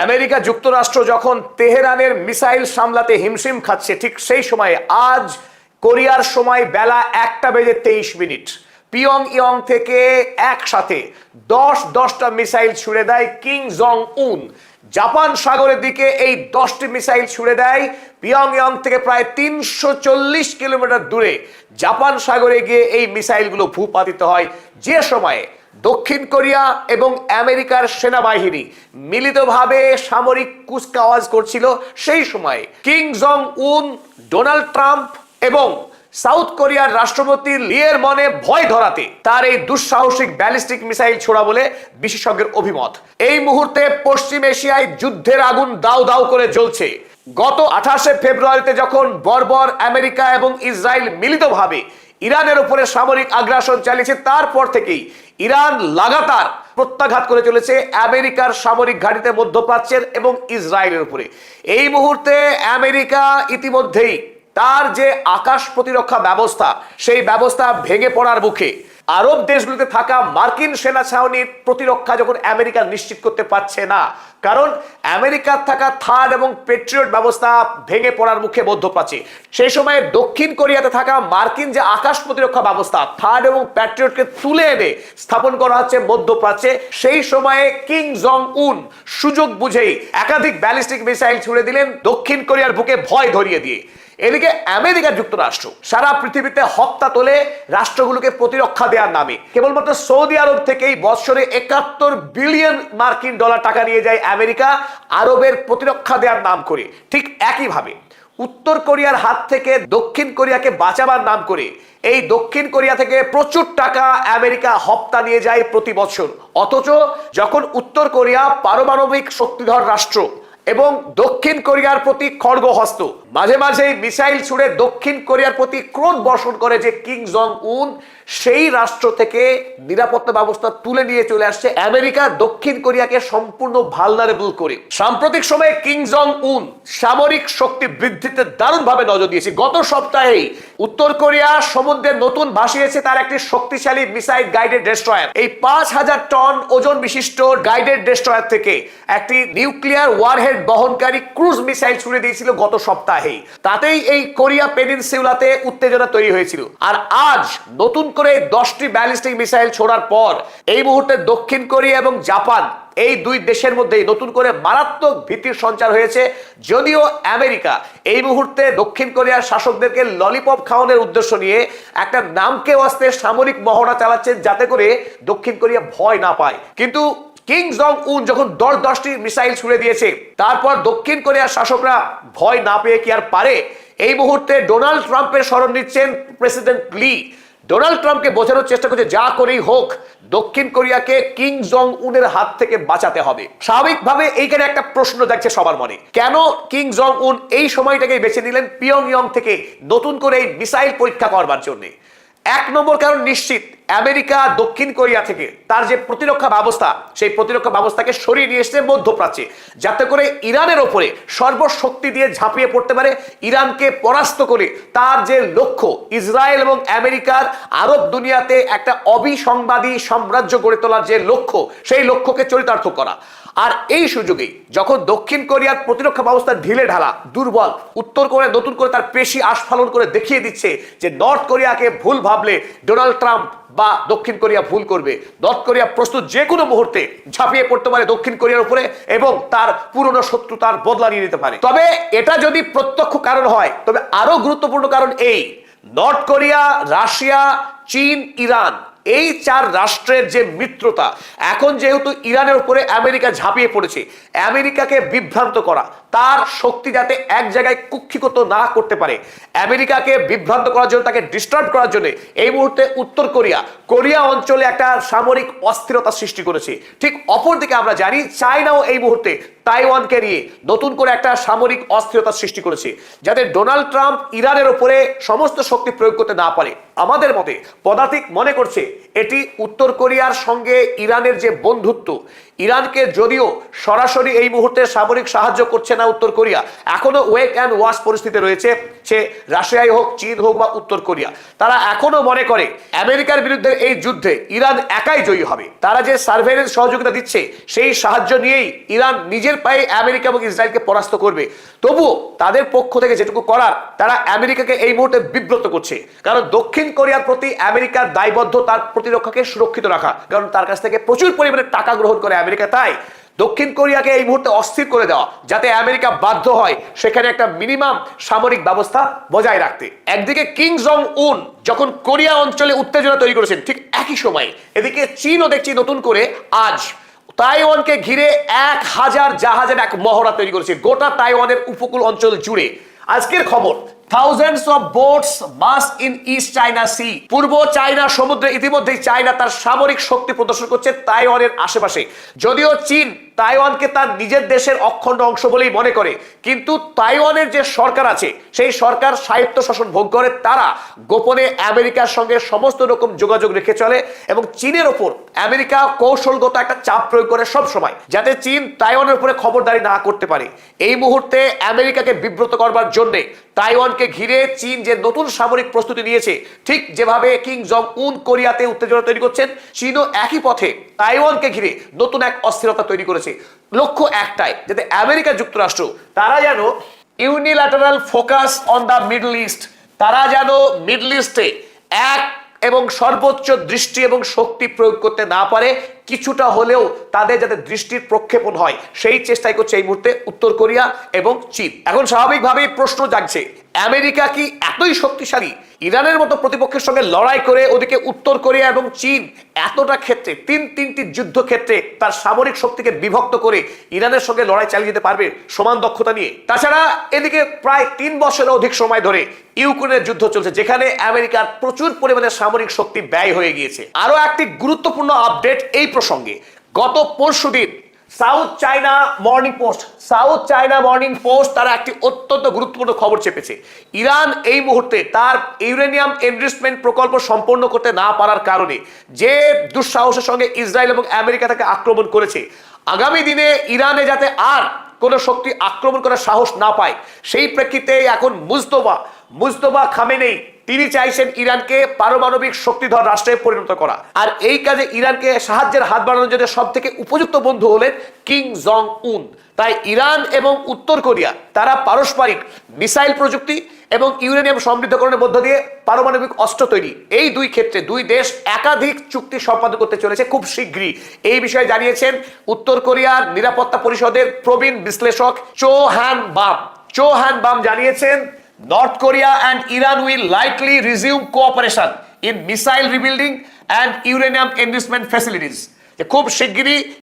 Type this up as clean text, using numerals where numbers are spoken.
America যুক্তরাষ্ট্র যখন তেহরানের মিসাইল সামলাতে হিমশিম খাচ্ছে, ঠিক সেই সময়ে আজ কোরিয়ার সময় বেলা 1:23 পিয়ংইয়ং থেকে একসাথে 10টা মিসাইল ছুড়ে দেয় কিম জং উন। জাপান সাগরের দিকে এই 10টি মিসাইল ছুড়ে দেয় পিয়ংইয়ং থেকে প্রায় 340 কিলোমিটার দূরে জাপান সাগরে গিয়ে এই মিসাইলগুলো ভূপাতিত হয়। যে সময়ে দক্ষিণ কোরিয়া এবং আমেরিকার সেনাবাহিনী মিলিতভাবে সামরিক কুচকাওয়াজ করছিল, সেই সময় কিম জং উন, ডোনাল্ড ট্রাম্প এবং সাউথ কোরিয়ার রাষ্ট্রপতি লিয়ের মনে ভয় ধরাতে তার এই দুঃসাহসিক ব্যালিস্টিক মিসাইল ছোড়া বলে বিশেষজ্ঞের অভিমত। এই মুহূর্তে পশ্চিম এশিয়ায় যুদ্ধের আগুন দাউ দাউ করে জ্বলছে। গত 28শে ফেব্রুয়ারিতে যখন বর্বর আমেরিকা এবং ইসরায়েল মিলিতভাবে ইরানের উপরে সামরিক আগ্রাসন চালিয়েছে, তারপর থেকেই ইরান লাগাতার প্রত্যাঘাত করে চলেছে আমেরিকার সামরিক ঘাঁটিতে মধ্যপ্রাচ্যের এবং ইসরায়েলের উপরে। এই মুহূর্তে আমেরিকা ইতিমধ্যেই তার যে আকাশ প্রতিরক্ষা ব্যবস্থা, সেই ব্যবস্থা ভেঙে পড়ার মুখে। আরব দেশগুলিতে থাকা মার্কিন সেনা ছাউনির প্রতিরক্ষা যখন আমেরিকা নিশ্চিত করতে পারছে না, কারণ আমেরিকার থাকা থার্ড এবং পেট্রিয়ট ব্যবস্থা ভেঙে পড়ার মুখে মধ্যপ্রাচ্যে, সেই সময় দক্ষিণ কোরিয়াতে থাকা মার্কিন যে আকাশ প্রতিরক্ষা ব্যবস্থা থার্ড এবং প্যাট্রিয়টকে তুলে এনে স্থাপন করা হচ্ছে মধ্যপ্রাচ্যে, সেই সময়ে কিম জং উন সুযোগ বুঝেই একাধিক ব্যালিস্টিক মিসাইল ছুড়ে দিলেন দক্ষিণ কোরিয়ার বুকে ভয় ধরিয়ে দিয়ে। এদিকে আমেরিকা যুক্তরাষ্ট্র সারা পৃথিবীতে হত্যা তোলে রাষ্ট্রগুলোকে প্রতিরক্ষা দেওয়ার নামে। কেবলমাত্র সৌদি আরব থেকেই বছরে 71 বিলিয়ন মার্কিন ডলার টাকা নিয়ে যায় আমেরিকা আরবের প্রতিরক্ষা দেওয়ার নাম করে। ঠিক একইভাবে উত্তর কোরিয়ার হাত থেকে দক্ষিণ কোরিয়াকে বাঁচাবার নাম করে এই দক্ষিণ কোরিয়া থেকে প্রচুর টাকা আমেরিকা হপ্তা নিয়ে যায় প্রতি বছর। অথচ যখন উত্তর কোরিয়া পারমাণবিক শক্তিধর রাষ্ট্র এবং দক্ষিণ কোরিয়ার প্রতি খড়গহস্ত, মাঝে মাঝে মিসাইল ছুড়ে দক্ষিণ কোরিয়ার প্রতি ক্রোধ বর্ষণ করে যে কিম জং উন, সেই রাষ্ট্র থেকে নিরাপত্তা ব্যবস্থা তুলে নিয়ে চলে আসছে আমেরিকা দক্ষিণ কোরিয়াকে সম্পূর্ণ ভালনারেবল করে। সাম্প্রতিক সময়ে কিম জং উন সামরিক শক্তি বৃদ্ধিতে দারুণভাবে নজর দিয়েছে। গত সপ্তাহেই উত্তর কোরিয়া সমুদ্রে নতুন ভাসিয়েছে তার একটি শক্তিশালী মিসাইল গাইডেড ডেস্ট্রয়ার। এই 5000 টন ওজন বিশিষ্ট গাইডেড ডেস্ট্রয়ার থেকে একটি নিউক্লিয়ার ওয়ারহেড বহনকারী ক্রুজ মিসাইল ছুড়ে দিয়েছিল গত সপ্তাহেই। তাতেই এই কোরিয়া পেনিনসুলাতে উত্তেজনা তৈরি হয়েছিল। আর আজ নতুন করে 10টি ব্যালিস্টিক মিসাইল ছোড়ার পর এই মুহূর্তে দক্ষিণ কোরিয়া এবং জাপান, এই দুই দেশের মধ্যে নতুন করে মারাত্মক ভীতির সঞ্চার হয়েছে। যদিও আমেরিকা এই মুহূর্তে দক্ষিণ কোরিয়ার শাসকদেরকে ললিপপ খাওয়ানোর উদ্দেশ্য নিয়ে একটা নামকে ওয়াস্তে সামরিক মহড়া চালাচ্ছে, যাতে করে দক্ষিণ কোরিয়া ভয় না পায়। কিন্তু কিম জং উন যখন 10টি মিসাইল ছুড়ে দিয়েছে, তারপর দক্ষিণ কোরিয়ার শাসকরা ভয় না পেয়ে কি আর পারে? এই মুহূর্তে ডোনাল্ড ট্রাম্পের শরণ নিচ্ছেন প্রেসিডেন্ট লি। ডোনাল্ড ট্রাম্পকে বোঝানোর চেষ্টা করছে যা করেই হোক দক্ষিণ কোরিয়াকে কিম জং উনের হাত থেকে বাঁচাতে হবে। স্বাভাবিকভাবে এইখানে একটা প্রশ্ন দেখছে সবার মনে, কেন কিম জং উন এই সময়টাকে বেছে নিলেন পিয়ংইয়ং থেকে নতুন করে এই মিসাইল পরীক্ষা করবার জন্য? এক নম্বর কারণ নিশ্চিত, আমেরিকা দক্ষিণ কোরিয়া থেকে তার যে প্রতিরক্ষা ব্যবস্থা, সেই প্রতিরক্ষা ব্যবস্থাকে সরিয়ে নিয়ে এসেছে মধ্যপ্রাচ্যে, যাতে করে ইরানের ওপরে সর্বশক্তি দিয়ে ঝাঁপিয়ে পড়তে পারে, ইরানকে পরাস্ত করে তার যে লক্ষ্য ইসরায়েল এবং আমেরিকার আরব দুনিয়াতে একটা অবিসংবাদী সাম্রাজ্য গড়ে তোলার যে লক্ষ্য, সেই লক্ষ্যকে চরিতার্থ করা। আর এই সুযোগেই যখন দক্ষিণ কোরিয়ার প্রতিরক্ষা ব্যবস্থা ঢিলে ঢালা, দুর্বল, উত্তর কোরিয়া নতুন করে তার পেশি আস্ফালন করে দেখিয়ে দিচ্ছে যে নর্থ কোরিয়াকে ভুল ভাবলে ডোনাল্ড ট্রাম্প বা দক্ষিণ কোরিয়া ভুল করবে। নর্থ কোরিয়া প্রস্তুত যে কোনো মুহূর্তে ঝাঁপিয়ে পড়তে পারে দক্ষিণ কোরিয়ার উপরে এবং তার পুরনো শত্রুতার বদলা নিয়ে নিতে পারে। তবে এটা যদি প্রত্যক্ষ কারণ হয়, তবে আরো গুরুত্বপূর্ণ কারণ এই, নর্থ কোরিয়া, রাশিয়া, চীন, ইরান, এই 4 রাষ্ট্রের যে মিত্রতা, এখন যেহেতু ইরানের উপরে আমেরিকা ঝাঁপিয়ে পড়েছে, আমেরিকাকে বিভ্রান্ত করা, তার শক্তি যাতে এক জায়গায় কুক্ষিগত না করতে পারে, আমেরিকাকে বিভ্রান্ত করার জন্য, তাকে ডিস্টার্ব করার জন্য এই মুহূর্তে উত্তর কোরিয়া অঞ্চলে একটা সামরিক অস্থিরতা সৃষ্টি করেছে। ঠিক অপরদিকে আমরা জানি চায়নাও এই মুহূর্তে তাইওয়ানকে নিয়ে নতুন করে একটা সামরিক অস্থিরতা সৃষ্টি করেছে, যাতে ডোনাল্ড ট্রাম্প ইরানের উপরে সমস্ত শক্তি প্রয়োগ করতে না পারে। আমাদের মতে পদাতিক মনে করছে এটি উত্তর কোরিয়ার সঙ্গে ইরানের যে বন্ধুত্ব, ইরানকে যদিও সরাসরি এই মুহূর্তে সামরিক সাহায্য করছে না উত্তর কোরিয়া, এখনো ওয়েট অ্যান্ড ওয়াচ পরিস্থিতি রয়েছে, সে রাশিয়াই হোক, চীন হোক বা উত্তর কোরিয়া, তারা এখনো মনে করে আমেরিকার বিরুদ্ধে এই যুদ্ধে ইরান একাই জয়ী হবে। তারা যে সার্ভেলেন্স সহযোগিতা দিচ্ছে সেই সাহায্য নিয়েই ইরান নিজের পায়ে আমেরিকা এবং ইসরায়েলকে পরাস্ত করবে। তবুও তাদের পক্ষ থেকে যেটুকু করার, তারা আমেরিকাকে এই মুহূর্তে বিব্রত করছে, কারণ দক্ষিণ কোরিয়ার প্রতি আমেরিকার দায়বদ্ধ তার প্রতিরক্ষাকে সুরক্ষিত রাখা, কারণ তার কাছ থেকে প্রচুর পরিমাণে টাকা গ্রহণ করে আমেরিকা। তাই দক্ষিণ কোরিয়াকে এই মুহূর্তে অস্থির করে দেওয়া, যাতে আমেরিকা বাধ্য হয় সেখানে একটা মিনিমাম সামরিক ব্যবস্থা বজায় রাখতে। একদিকে কিং জং উন যখন কোরিয়া অঞ্চলে উত্তেজনা তৈরি করেছেন, ঠিক একই সময় এদিকে চীনও দেখছি নতুন করে আজ তাইওয়ানকে ঘিরে 1000 জাহাজের এক মহড়া তৈরি করেছে গোটা তাইওয়ানের উপকূল অঞ্চল জুড়ে। আজকের খবর, thousands of boats massed in East China Sea। Purba China সমুদ্রে ইতিমধ্যেই চায়না তার সামরিক শক্তি প্রদর্শন করছে তাইওয়ানের আশেপাশে। যদিও চীন তাইওয়ানকে তার নিজের দেশের অখণ্ড অংশ বলেই মনে করে, কিন্তু তাইওয়ানের যে সরকার আছে সেই সরকার স্বায়ত্ত শাসন ভোগ করে। তারা গোপনে আমেরিকার সঙ্গে সমস্ত রকম যোগাযোগ রেখে চলে এবং চীনের ওপর আমেরিকা কৌশলগত একটা চাপ প্রয়োগ করে সব সময়, যাতে চীন তাইওয়ানের উপরে খবরদারি না করতে পারে। এই মুহূর্তে আমেরিকাকে বিব্রত করবার জন্য তাইওয়ানকে ঘিরে চীন যে নতুন সামরিক প্রস্তুতি নিয়েছে, ঠিক যেভাবে কিং জং উন কোরিয়াতে উত্তেজনা তৈরি করছেন, চীনও একই পথে তাইওয়ানকে ঘিরে নতুন এক অস্থিরতা তৈরি করেছে। লক্ষ্য একটাই, যাতে আমেরিকা যুক্তরাষ্ট্র তারা যেন unilateral focus on the middle east, তারা যেন মিডল ইস্টে এক এবং সর্বোচ্চ দৃষ্টি এবং শক্তি প্রয়োগ করতে না পারে, কিছুটা হলেও তাদের যাতে দৃষ্টির প্রক্ষেপণ হয় সেই চেষ্টাই করছে এই মুহূর্তে উত্তর কোরিয়া এবং চীন। এখন স্বাভাবিকভাবেই প্রশ্ন জাগছে, আমেরিকা কি এতই শক্তিশালী ইরানের মতো প্রতিপক্ষের সঙ্গে লড়াই করে ওদিকে উত্তর কোরিয়া এবং চীন এতটা ক্ষেত্রে তিনটি যুদ্ধক্ষেত্রে তার সামরিক শক্তিকে বিভক্ত করে ইরানের সঙ্গে লড়াই চালিয়ে যেতে পারবে সমান দক্ষতা নিয়ে? তাছাড়া এদিকে প্রায় 3 বছরের অধিক সময় ধরে ইউক্রেনের যুদ্ধ চলছে, যেখানে আমেরিকার প্রচুর পরিমাণে সামরিক শক্তি ব্যয় হয়ে গিয়েছে। আরো একটি গুরুত্বপূর্ণ আপডেট এই প্রসঙ্গে, গত পরশুদিন সাউথ চায়না মর্নিং পোস্ট তারা একটি অত্যন্ত গুরুত্বপূর্ণ খবর চেপেছে। ইরান এই মুহূর্তে তার ইউরেনিয়াম এনরিচমেন্ট প্রকল্প সম্পন্ন করতে না পারার কারণে যে দুঃসাহসের সঙ্গে ইসরায়েল এবং আমেরিকা তাকে আক্রমণ করেছে, আগামী দিনে ইরানে যাতে আর কোন শক্তি আক্রমণ করার সাহস না পায়, সেই প্রেক্ষিতে এখন মুজতবা খামেনেই তিনি চাইছেন ইরানকে পারমাণবিক শক্তিধর রাষ্ট্রে পরিণত করা। আর এই কাজে ইরানকে সাহায্যের হাত বাড়ানোর জন্য সব থেকে উপযুক্ত বন্ধু হলেন কিং জং উন। তাই ইরান এবং উত্তর কোরিয়া তারা পারস্পরিক মিসাইল প্রযুক্তি এবং ইউরেনিয়াম সমৃদ্ধকরণের মধ্য দিয়ে পারমাণবিক অস্ত্র তৈরি, এই দুই ক্ষেত্রে দুই দেশ একাধিক চুক্তি সম্পাদন করতে চলেছে খুব শীঘ্রই। এই বিষয়ে জানিয়েছেন উত্তর কোরিয়ার নিরাপত্তা পরিষদের প্রবীণ বিশ্লেষক চো হ্যান বাম জানিয়েছেন, North Korea and Iran will likely resume cooperation in missile rebuilding and uranium enrichment facilities। খুব শিগগিরই